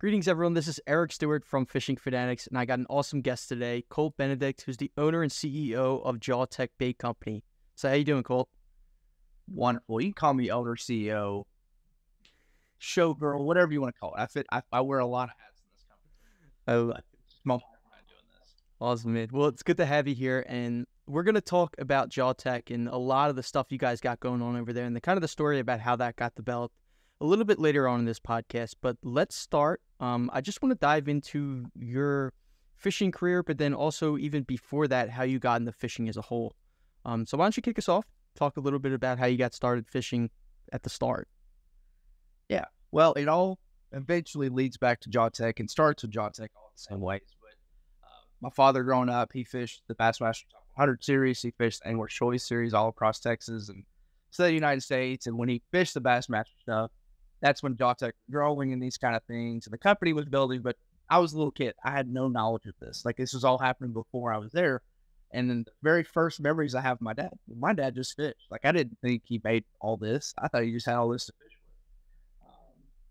Greetings, everyone. This is Eric Stewart from Fishing Fanatics, and I got an awesome guest today, Colt Benedict, who's the owner and CEO of Jawtec Bait Company. So, how you doing, Colt? Wonderful. You can call me owner, CEO, showgirl, whatever you want to call it. I wear a lot of hats in this company. Oh, Small part when I'm doing this. awesome, man. Well, it's good to have you here, and we're going to talk about Jawtec and a lot of the stuff you guys got going on over there, and the kind of the story about how that got developed a little bit later on in this podcast. But let's start. I just want to dive into your fishing career, but then also even before that, how you got into fishing as a whole. So why don't you kick us off? Talk a little bit about how you got started fishing at the start. Yeah. Well, it all eventually leads back to Jawtec and starts with Jawtec all the same ways. But my father growing up, he fished the Bassmaster Top 100 series. He fished the Angler's Choice series all across Texas and the United States. And when he fished the Bassmaster stuff, that's when Jawtec was growing and these kind of things. And the company was building, but I was a little kid. I had no knowledge of this. Like, this was all happening before I was there. And then the very first memories I have of my dad just fished. Like, I didn't think he made all this. I thought he just had all this to fish with.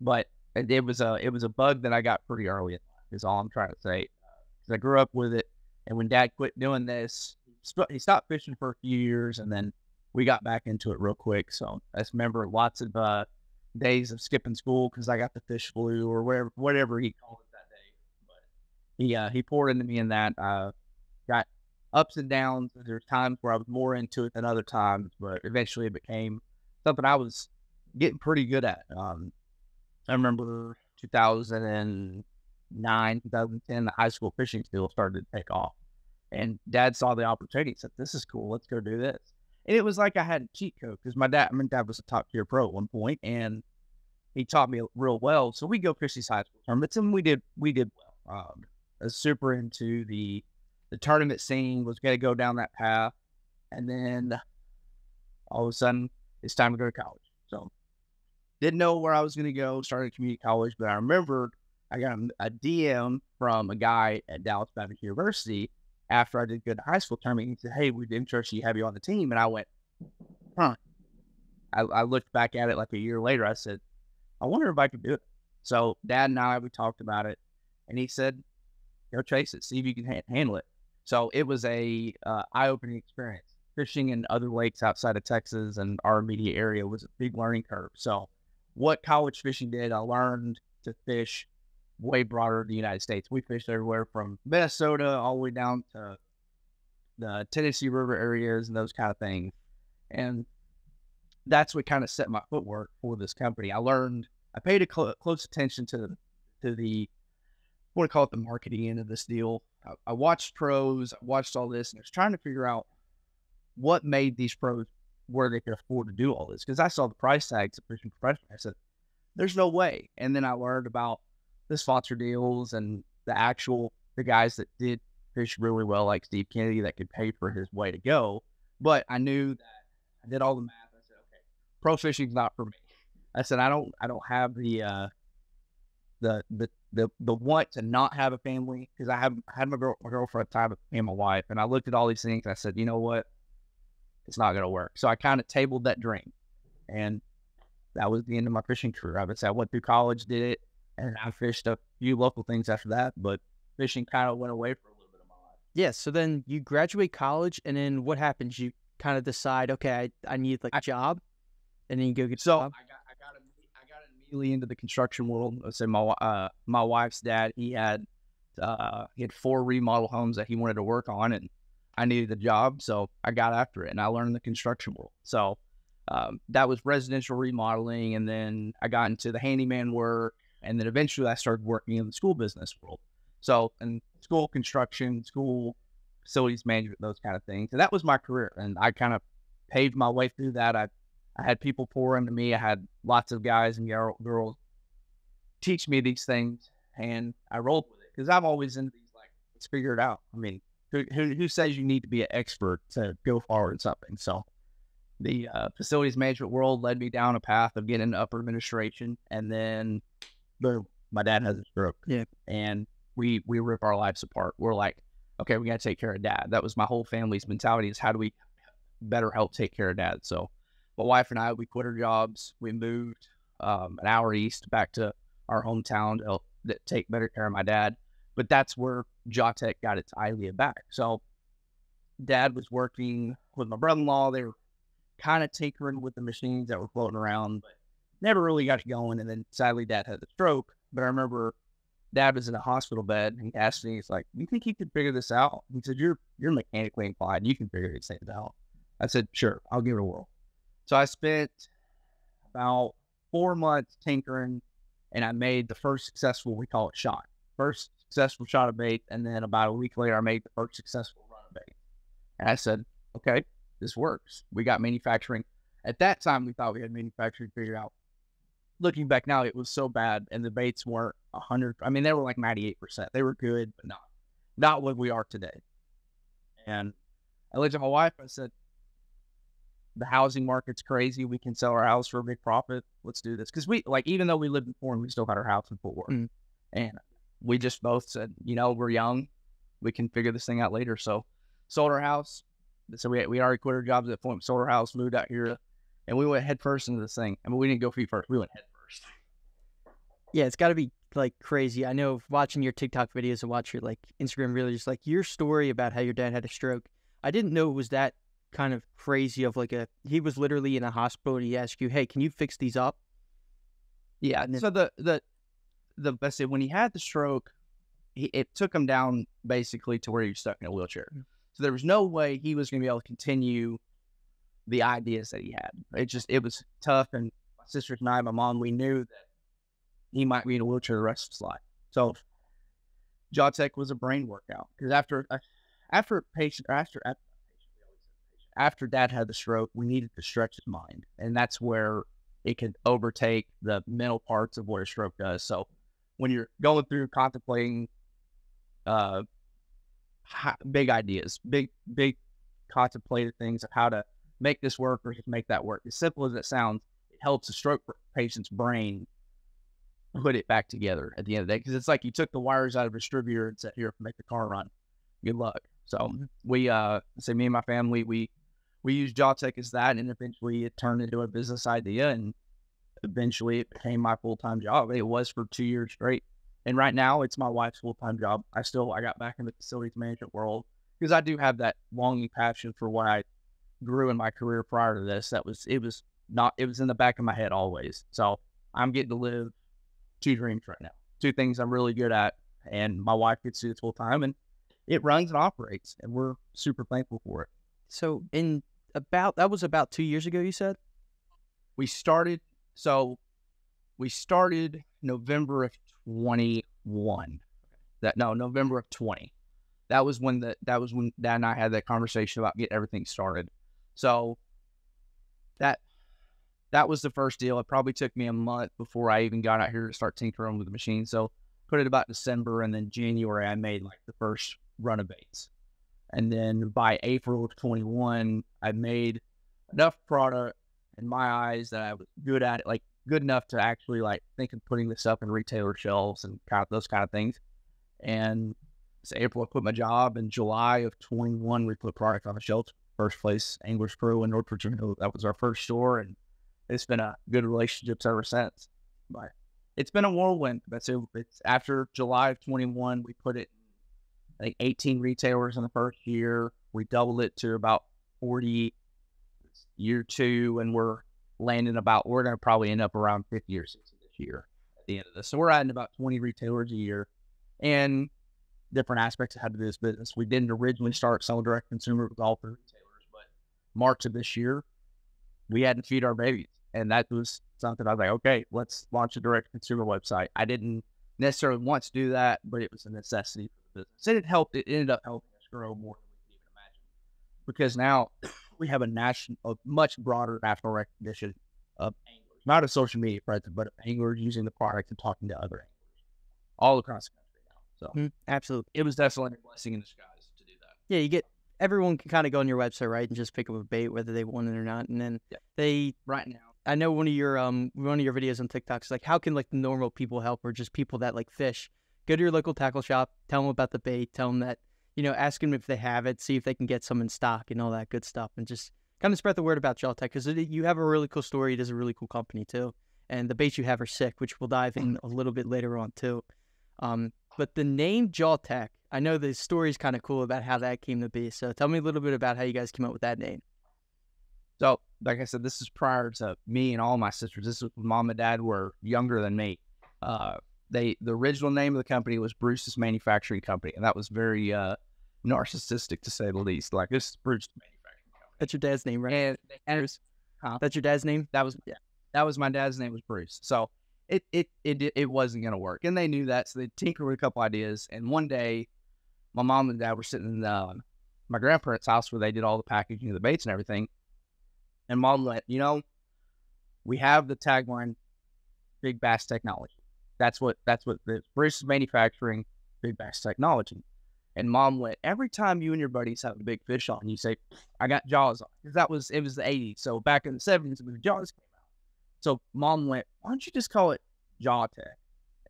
But it was a bug that I got pretty early in life, is all I'm trying to say. 'Cause I grew up with it. And when Dad quit doing this, he stopped fishing for a few years, and then we got back into it real quick. So I just remember lots of days of skipping school because I got the fish flu or whatever he called it that day. But he poured into me in that. Got ups and downs. There's times where I was more into it than other times, but eventually it became something I was getting pretty good at. I remember 2009, 2010, the high school fishing still started to take off. And Dad saw the opportunity. He said, "This is cool. Let's go do this." And it was like I had a cheat code because my dad was a top tier pro at one point, and he taught me real well. So we go fish these high school tournaments, and we did well. I was super into the tournament scene, was going to go down that path. And then all of a sudden it's time to go to college. So didn't know where I was going to go, started community college, but I remembered I got a DM from a guy at Dallas Baptist University after I did good high school tournament. He said, "Hey, we'd interested you have you on the team." And I went, huh. I looked back at it like a year later. I said, I wonder if I could do it. So Dad and I, we talked about it, and he said, "Go chase it, see if you can handle it." So it was a eye-opening experience. Fishing in other lakes outside of Texas and our immediate area was a big learning curve. So what college fishing did, I learned to fish way broader than the United States. We fished everywhere from Minnesota all the way down to the Tennessee River areas and those kind of things. And that's what kind of set my footwork for this company. I paid a close attention to the, I want to call it the marketing end of this deal. I watched pros, I watched all this, and I was trying to figure out what made these pros where they could afford to do all this. Because I saw the price tags of fishing professional. I said, there's no way. And then I learned about the sponsor deals and the guys that did fish really well, like Steve Kennedy, that could pay for his way to go. But I knew that I did all the math. I said, okay, pro fishing's not for me. I said, I don't have the want to not have a family, because I had my girlfriend at the time and my wife, and I looked at all these things and I said, you know what, it's not going to work. So I kind of tabled that dream, and that was the end of my fishing career. I would say I went through college, did it, and I fished a few local things after that, but fishing kind of went away for a little bit of my life. Yeah, so then you graduate college, and then what happens? You kind of decide, okay, I need like a job, and then you go get a job. I got immediately into the construction world. Let's say my wife's dad, he had 4 remodel homes that he wanted to work on, and I needed a job, so I got after it, and I learned the construction world. So that was residential remodeling, and then I got into the handyman work, and then eventually I started working in the school business world. So, in school construction, school facilities management, those kind of things. And that was my career, and I kind of paved my way through that. I had people pour into me. I had lots of guys and girls teach me these things, and I rolled with it because I'm always into these, like, let's figure it out. I mean, who says you need to be an expert to go forward in something? So the facilities management world led me down a path of getting into upper administration, and then boom, my dad has a stroke. Yeah. And we rip our lives apart. We're like, okay, we got to take care of Dad. That was my whole family's mentality, is how do we better help take care of Dad? So my wife and I, we quit our jobs. We moved an hour east back to our hometown to that take better care of my dad. But that's where Jawtec got its idea back. So Dad was working with my brother-in-law. They were kind of tinkering with the machines that were floating around, but never really got going. And then sadly, Dad had a stroke. But I remember Dad was in a hospital bed, and he asked me, he's like, "You think you could figure this out?" He said, "You're mechanically inclined. You can figure these things out." I said, "Sure, I'll give it a whirl." So I spent about 4 months tinkering, and I made the first successful, we call it shot. First successful shot of bait, and then about a week later, I made the first successful run of bait. And I said, "Okay, this works." We got manufacturing. At that time, we thought we had manufacturing figured out. Looking back now, it was so bad, and the baits weren't 100. I mean, they were like 98%. They were good, but not what we are today. And I looked at my wife. I said, "The housing market's crazy. We can sell our house for a big profit. Let's do this." Because even though we lived in Fort Worth, we still had our house in Fort Worth. And we just both said, we're young. We can figure this thing out later. So sold our house. So we already quit our jobs at Fort Worth, sold our house, moved out here, and we went head first into this thing. I mean, we didn't go feet first. We went head first. Yeah, it's got to be like crazy. I know watching your TikTok videos and watch your like Instagram videos, like your story about how your dad had a stroke. I didn't know it was that kind of crazy of he was literally in a hospital and he asked you, "Hey, can you fix these up?" Yeah. And then, so I said when he had the stroke, it took him down basically to where he was stuck in a wheelchair. So there was no way he was going to be able to continue the ideas that he had. It was tough. And my sisters and I, my mom, we knew that he might be in a wheelchair the rest of his life. So Jawtec was a brain workout, because after Dad had the stroke, we needed to stretch his mind, and that's where it could overtake the mental parts of what a stroke does. So when you're going through contemplating big ideas, big contemplated things of how to make this work or just make that work, as simple as it sounds, it helps a stroke patient's brain put it back together at the end of the day. Because it's like you took the wires out of a distributor and said, "Here, make the car run. Good luck." So me and my family, we used Jawtec as that, and eventually it turned into a business idea, and eventually it became my full-time job. It was for 2 years straight. And right now it's my wife's full-time job. I got back in the facilities management world because I do have that longing passion for what I grew in my career prior to this. It was in the back of my head always. So I'm getting to live 2 dreams right now, 2 things I'm really good at, and my wife gets to do it full time, and it runs and operates, and we're super thankful for it. So that was about 2 years ago, you said? We started November of 21. November of 20. That was when Dad and I had that conversation about getting everything started. So that was the first deal. It probably took me a month before I even got out here to start tinkering with the machine. So put it about December, and then January I made like the first run of baits. And then by April of 21, I made enough product in my eyes that I was good at it, like good enough to actually like think of putting this up in retailer shelves and kind of those kind of things. And so April I quit my job. In July of 21, we put product on the shelf. First place Anglers Pro in North Virginia. That was our first store, and it's been a good relationship ever since. But it's been a whirlwind. It's after July of 21, we put it in, I think, 18 retailers in the first year. We doubled it to about 40 year 2, and we're going to probably end up around 50 or 60 this year at the end of this. So we're adding about 20 retailers a year, and different aspects of how to do this business. We didn't originally start selling direct consumer with all 3 retailers, but March of this year, we had to feed our babies. And that was something I was like, okay, let's launch a direct consumer website. I didn't necessarily want to do that, but it was a necessity for the business. And it ended up helping us grow more than we could even imagine. Because now we have a much broader national recognition of anglers, not a social media presence, but of anglers using the product and talking to other anglers all across the country now. So absolutely. It was definitely a blessing in disguise to do that. Yeah, everyone can kind of go on your website, right, and just pick up a bait whether they want it or not. And then right now, I know one of your videos on TikTok is like, how can like the normal people help, or just people that like fish? Go to your local tackle shop, tell them about the bait, tell them that, ask them if they have it, see if they can get some in stock and all that good stuff, and just kind of spread the word about Jawtec, because you have a really cool story. It is a really cool company too, and the baits you have are sick, which we'll dive in a little bit later on too. But the name Jawtec, I know the story's kind of cool about how that came to be. So tell me a little bit about how you guys came up with that name. So, like I said, this is prior to me and all my sisters. This was when mom and dad were younger than me. The original name of the company was Bruce's Manufacturing Company, and that was very narcissistic to say the least. Like, this is Bruce's Manufacturing Company. That's your dad's name, right? And Bruce. That's your dad's name? That was my dad's name was Bruce. So it wasn't gonna work, and they knew that. So they tinkered with a couple ideas. And one day, my mom and dad were sitting in my grandparents' house where they did all the packaging of the baits and everything. And mom went, we have the tagline, Big Bass Technology. That's what the Bruce's Manufacturing, Big Bass Technology. And mom went, every time you and your buddies have a big fish on, you say, I got Jaws on. Because it was the 80s. So back in the 70s, when Jaws came out. So mom went, why don't you just call it Jawtec?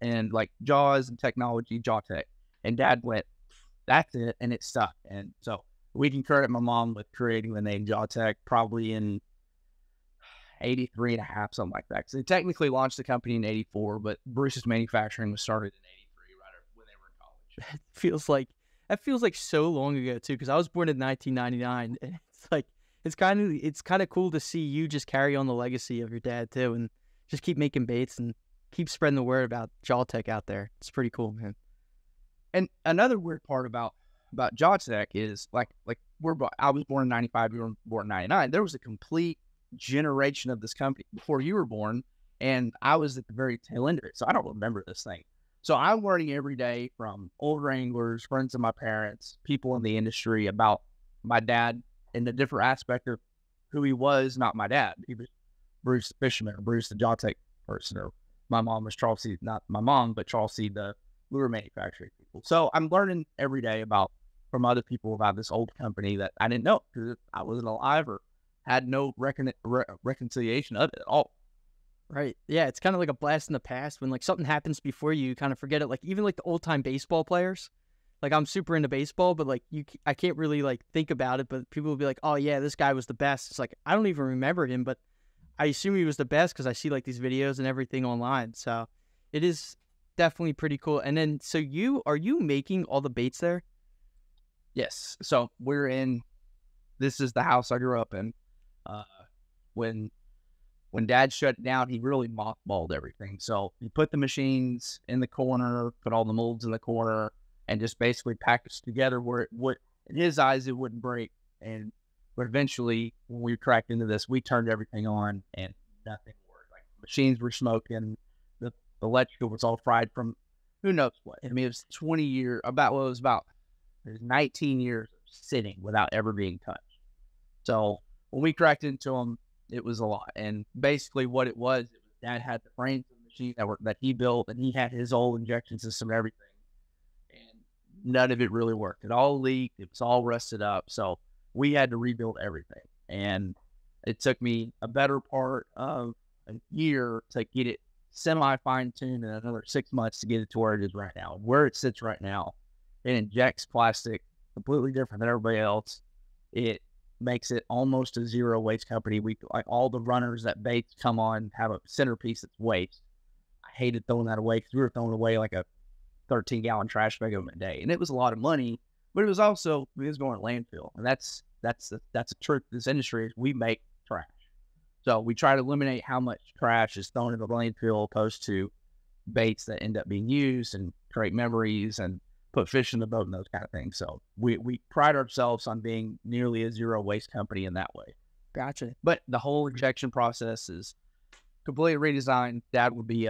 And like Jaws and technology, Jawtec. And dad went, that's it. And it stuck. And so we can credit my mom with creating the name Jawtec probably in 83 and a half, something like that. So they technically launched the company in 84, but Bruce's Manufacturing was started in 83, right when they were in college. That feels like so long ago too, because I was born in 1999, and it's kind of cool to see you just carry on the legacy of your dad too, and just keep making baits and keep spreading the word about Jawtec out there. It's pretty cool, man. And another weird part about Jawtec is I was born in 95, you were born in 99. There was a complete generation of this company before you were born, and I was at the very tail end of it, so I don't remember this thing. So I'm learning every day from older anglers, friends of my parents, people in the industry about my dad and the different aspect of who he was. Not my dad, he was Bruce the fisherman, or Bruce the Jawtec person, or my mom was Charles C. Not my mom, but Charles C. the lure manufacturing people. So I'm learning every day from other people about this old company that I didn't know because I wasn't alive or had no reconciliation of it at all. Right. Yeah, it's kind of like a blast in the past when like something happens before you kind of forget it. Like even like the old time baseball players. Like I'm super into baseball, but like I can't really like think about it. But people will be like, "Oh yeah, this guy was the best." It's like I don't even remember him, but I assume he was the best because I see like these videos and everything online. So it is definitely pretty cool. And then, so are you making all the baits there? Yes. So this is the house I grew up in. When dad shut down, he really mothballed everything. So he put the machines in the corner, put all the molds in the corner, and just basically packaged together where it would, in his eyes, it wouldn't break. But eventually, when we cracked into this, we turned everything on and nothing worked. Like machines were smoking, the electrical was all fried from who knows what. I mean, it was 20 years, it was 19 years of sitting without ever being touched. So when we cracked into them, it was a lot. And basically what it was dad had the frames of the machine that he built, and he had his old injection system and everything. And none of it really worked. It all leaked. It was all rusted up. So we had to rebuild everything. And it took me a better part of a year to get it semi-fine-tuned and another 6 months to get it to where it is right now. Where it sits right now, it injects plastic completely different than everybody else. It makes it almost a zero waste company. We like all the runners that baits come on have a centerpiece that's waste. I hated throwing that away because we were throwing away like a 13-gallon trash bag of them a day, and it was a lot of money. But it was going to landfill, and that's a trick of this industry is we make trash. So we try to eliminate how much trash is thrown in the landfill opposed to baits that end up being used and create memories and put fish in the boat and those kind of things. So we pride ourselves on being nearly a zero waste company in that way. Gotcha. But the whole injection process is completely redesigned. Dad would be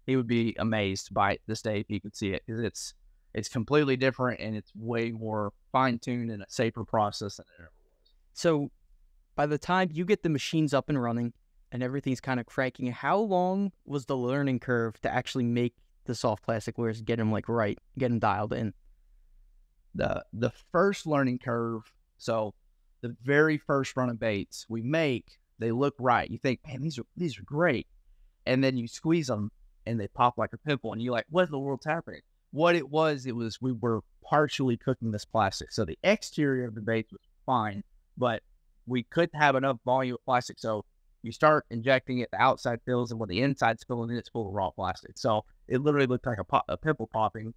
he would be amazed by it this day if he could see it, because it's completely different and it's way more fine-tuned and a safer process than it ever was. So by the time you get the machines up and running and everything's kind of cranking, how long was the learning curve to actually make the soft plastic lures, get them get them dialed in? The first learning curve, so the very first run of baits we make, they look right. You think, man, these are great. And then you squeeze them and they pop like a pimple and you're like, what in the world's happening? What it was we were partially cooking this plastic. So the exterior of the baits was fine, but we couldn't have enough volume of plastic. So you start injecting it, the outside fills, and when the inside's filling, it's full of raw plastic. So it literally looked like a pimple popping.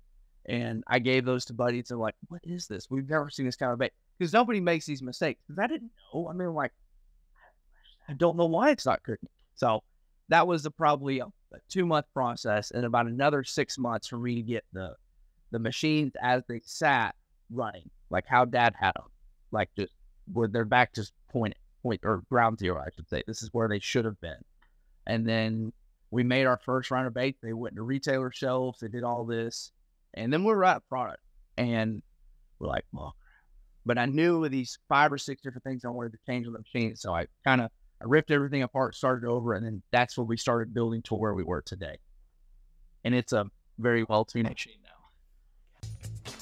And I gave those to buddies. They're like, "What is this? We've never seen this kind of bait." Because nobody makes these mistakes. Because I didn't know. I mean, like, I don't know why it's not cooking. So that was probably a 2-month process, and about another 6 months for me to get the machines as they sat running, like how Dad had them, like just where their back just point or ground zero, I should say. This is where they should have been. And then we made our first round of baits. They went to retailer shelves. They did all this. And then we were out of product, and we're like, well, but I knew with these 5 or 6 different things I wanted to change on the machine. So I ripped everything apart, started over, and then that's when we started building to where we were today. And it's a very well-tuned machine now.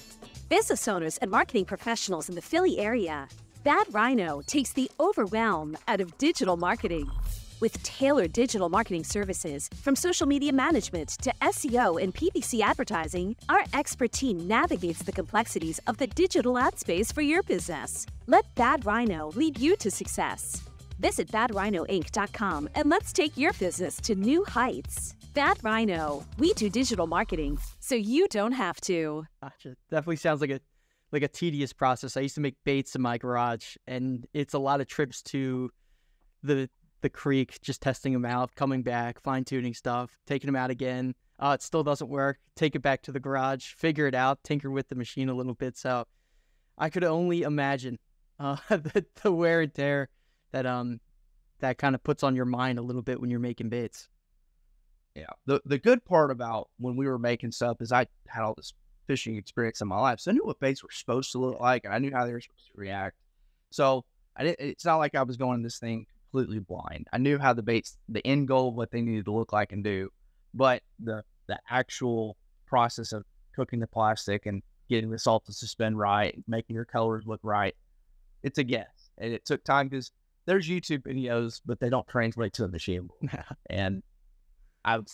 Business owners and marketing professionals in the Philly area, Bad Rhino takes the overwhelm out of digital marketing. With tailored digital marketing services, from social media management to SEO and PPC advertising, our expert team navigates the complexities of the digital ad space for your business. Let Bad Rhino lead you to success. Visit badrhinoinc.com and let's take your business to new heights. Bad Rhino, we do digital marketing, so you don't have to. Gotcha. Definitely sounds like a tedious process. I used to make baits in my garage, and it's a lot of trips to the creek, just testing them out, coming back, fine-tuning stuff, taking them out again. It still doesn't work. Take it back to the garage, figure it out, tinker with the machine a little bit. So I could only imagine the wear and tear that kind of puts on your mind a little bit when you're making baits. Yeah. The good part about when we were making stuff is I had all this fishing experience in my life. So I knew what baits were supposed to look like, and I knew how they were supposed to react. So it's not like I was going this thing completely blind. I knew how the baits, the end goal of what they needed to look like and do, but the actual process of cooking the plastic and getting the salt to suspend right, making your colors look right, it's a guess. And it took time because there's YouTube videos, but they don't translate to the machine. And I've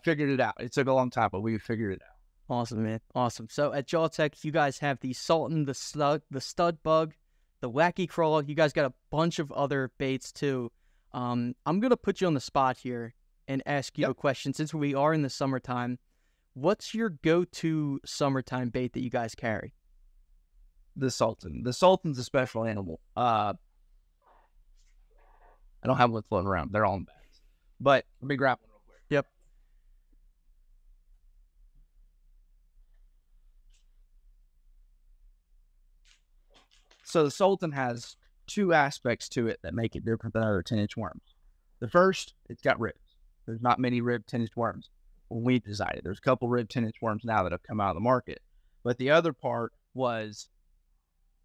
figured it out. It took a long time, but we figured it out. Awesome, man. Awesome. So at Jawtec, you guys have the Sultan, the stud bug, the wacky crawl. You guys got a bunch of other baits too. I'm going to put you on the spot here and ask you a question. Since we are in the summertime, what's your go-to summertime bait that you guys carry? The Sultan. The Sultan's a special animal. I don't have one floating around. They're all in bags. But let me grab one real quick. Yep. So the Sultan has 2 aspects to it that make it different than other 10-inch worms. The first, it's got ribs. There's not many ribbed 10-inch worms when we decided. There's a couple ribbed 10-inch worms now that have come out of the market. But the other part was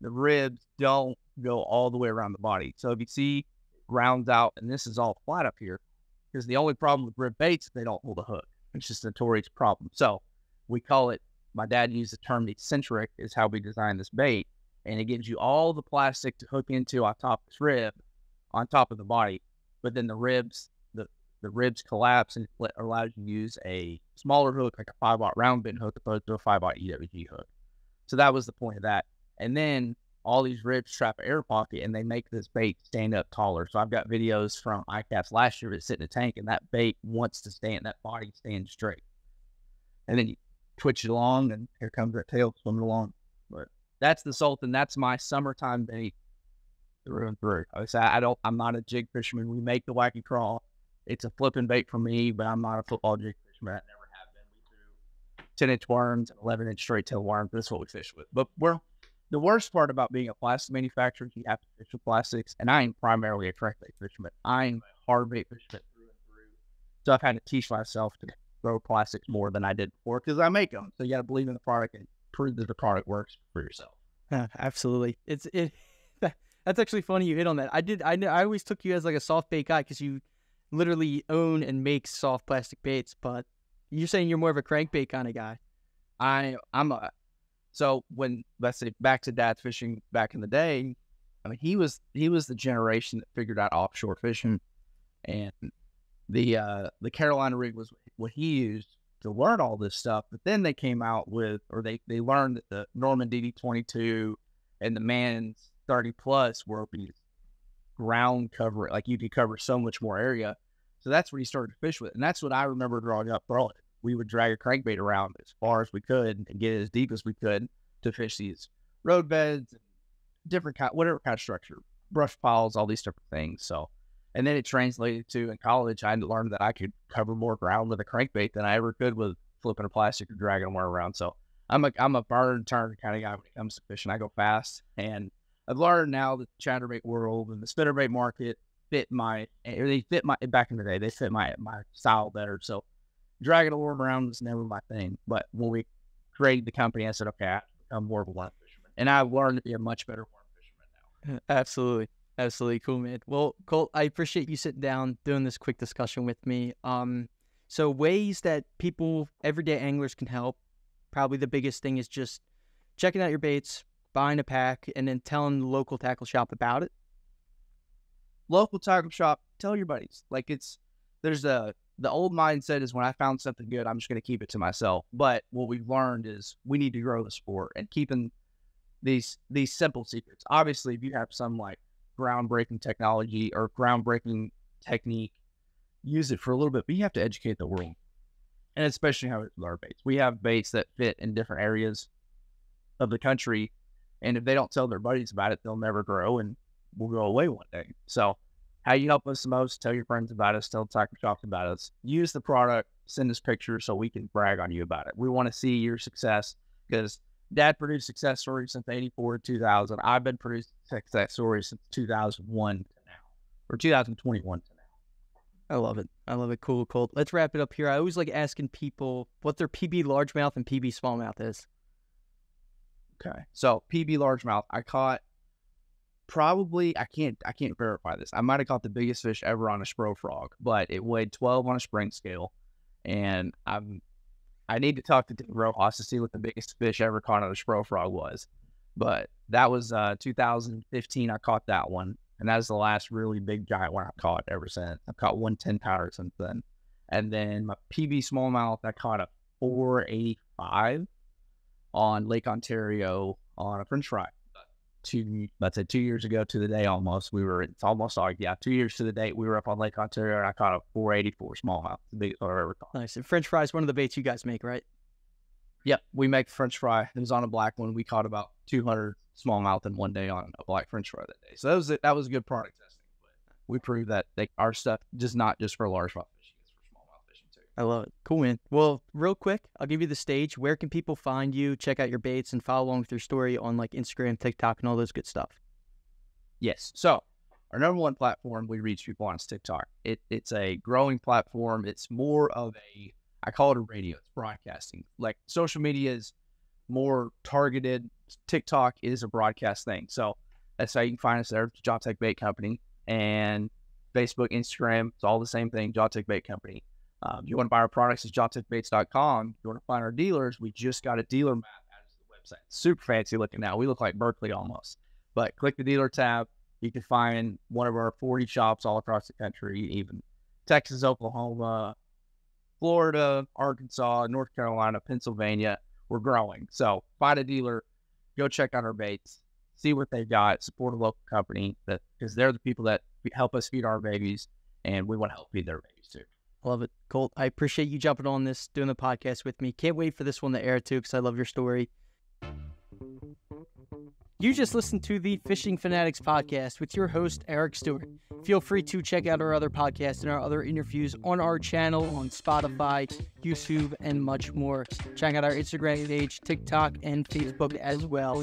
the ribs don't go all the way around the body. So if you see, it rounds out, and this is all flat up here, because the only problem with rib baits is they don't hold a hook. It's just a notorious problem. So we call it, my dad used the term eccentric, is how we designed this bait. And it gives you all the plastic to hook into on top of this rib, on top of the body. But then the ribs collapse, and it allows you to use a smaller hook, like a 5/0 round bend hook, opposed to a 5/0 EWG hook. So that was the point of that. And then all these ribs trap an air pocket, and they make this bait stand up taller. So I've got videos from ICAPS last year that sit in a tank, and that bait wants to stand, that body stands straight. And then you twitch it along, and here comes that tail swimming along. But that's the Sultan. That's my summertime bait through and through. I'm not a jig fisherman. We make the wacky crawl. It's a flipping bait for me, but I'm not a football jig fisherman. I never have been. We threw 10-inch worms and 11-inch straight tail worms. That's what we fish with. But the worst part about being a plastic manufacturer is you have to fish with plastics. And I am primarily a crankbait fisherman. I am a hard bait fisherman through and through. So I've had to teach myself to throw plastics more than I did before because I make them. So you got to believe in the product and prove that the product works for yourself. Absolutely. That's actually funny you hit on that. I always took you as like a soft bait guy because you literally own and make soft plastic baits, but you're saying you're more of a crankbait kind of guy. So when, let's say, back to Dad's fishing back in the day, I mean, he was the generation that figured out offshore fishing, and the Carolina rig was what he used to learn all this stuff. But then they came out with, or they learned that the Norman DD22 and the Mann's 30 Plus were these ground cover, like you could cover so much more area. So that's what he started to fish with. And that's what I remember growing up throwing. We would drag a crankbait around as far as we could and get it as deep as we could to fish these road beds, different kind, whatever kind of structure, brush piles, all these different things. So, and then it translated to in college, I had to learn that I could cover more ground with a crankbait than I ever could with flipping a plastic or dragging them around. So I'm a burn turn kind of guy when it comes to fishing. I go fast, and I've learned now that the chatterbait world and the spinnerbait market back in the day, they fit my style better. So dragging a worm around was never my thing. But when we created the company, I said, okay, I have to become more of a worm fisherman. And I've learned to be a much better worm fisherman now. Absolutely. Absolutely. Cool, man. Well, Colt, I appreciate you sitting down, doing this quick discussion with me. So ways that people, everyday anglers can help, probably the biggest thing is just checking out your baits, buying a pack, and then telling the local tackle shop about it. Local tackle shop, tell your buddies. Like there's the old mindset is when I found something good, I'm just going to keep it to myself. But what we've learned is we need to grow the sport and keeping these simple secrets. Obviously, if you have some like groundbreaking technology or groundbreaking technique, use it for a little bit, but you have to educate the world. And especially how it's with our baits. We have baits that fit in different areas of the country. And if they don't tell their buddies about it, they'll never grow and we'll go away one day. So how you help us the most, tell your friends about us, tell tackle shops about us, use the product, send us pictures so we can brag on you about it. We want to see your success because Dad produced success stories since 84 to 2000. I've been producing success stories since 2001 to now, or 2021 to now. I love it. I love it. Cool, Colt. Let's wrap it up here. I always like asking people what their PB largemouth and PB smallmouth is. Okay. So PB largemouth, I caught probably, I can't verify this. I might have caught the biggest fish ever on a spro frog, but it weighed 12 on a spring scale. And I need to talk to Dave Rojas to see what the biggest fish ever caught on a spro frog was. But that was 2015. I caught that one. And that was the last really big giant one I've caught ever since. I've caught 110 pounder since then. And then my PB smallmouth, I caught a 485 on Lake Ontario on a French fry. 2 years ago to the day almost. It's almost like, 2 years to the date, we were up on Lake Ontario and I caught a 484 smallmouth, the biggest I've ever caught. Nice. And French fry is one of the baits you guys make, right? Yep, we make French fry. It was on a black one. We caught about 200 smallmouth in one day on a black French fry that day. So that was a good product testing. But we proved that our stuff is not just for largemouth fishing, it's for smallmouth fishing too. I love it. Cool, man. Well, real quick, I'll give you the stage. Where can people find you, check out your baits, and follow along with your story on like Instagram, TikTok, and all those good stuff? Yes. So our number one platform we reach people on is TikTok. It's a growing platform. It's more of I call it a radio. It's broadcasting. Like social media is more targeted. TikTok is a broadcast thing. So that's how you can find us there. Jawtec Bait Company. And Facebook, Instagram, it's all the same thing. Jawtec Bait Company. If you want to buy our products, it's jawtecbaits.com. If you want to find our dealers, we just got a dealer map added to the website. It's super fancy looking now. We look like Berkeley almost. But click the dealer tab. You can find one of our 40 shops all across the country, even Texas, Oklahoma, Florida, Arkansas, North Carolina, Pennsylvania. We're growing. So find a dealer, go check out our baits, see what they've got, support a local company because they're the people that help us feed our babies, and we want to help feed their babies too. Love it. Colt, I appreciate you jumping on this, doing the podcast with me. Can't wait for this one to air too because I love your story. You just listened to the Fishing Fanatics podcast with your host, Eric Stewart. Feel free to check out our other podcasts and our other interviews on our channel on Spotify, YouTube, and much more. Check out our Instagram page, TikTok, and Facebook as well.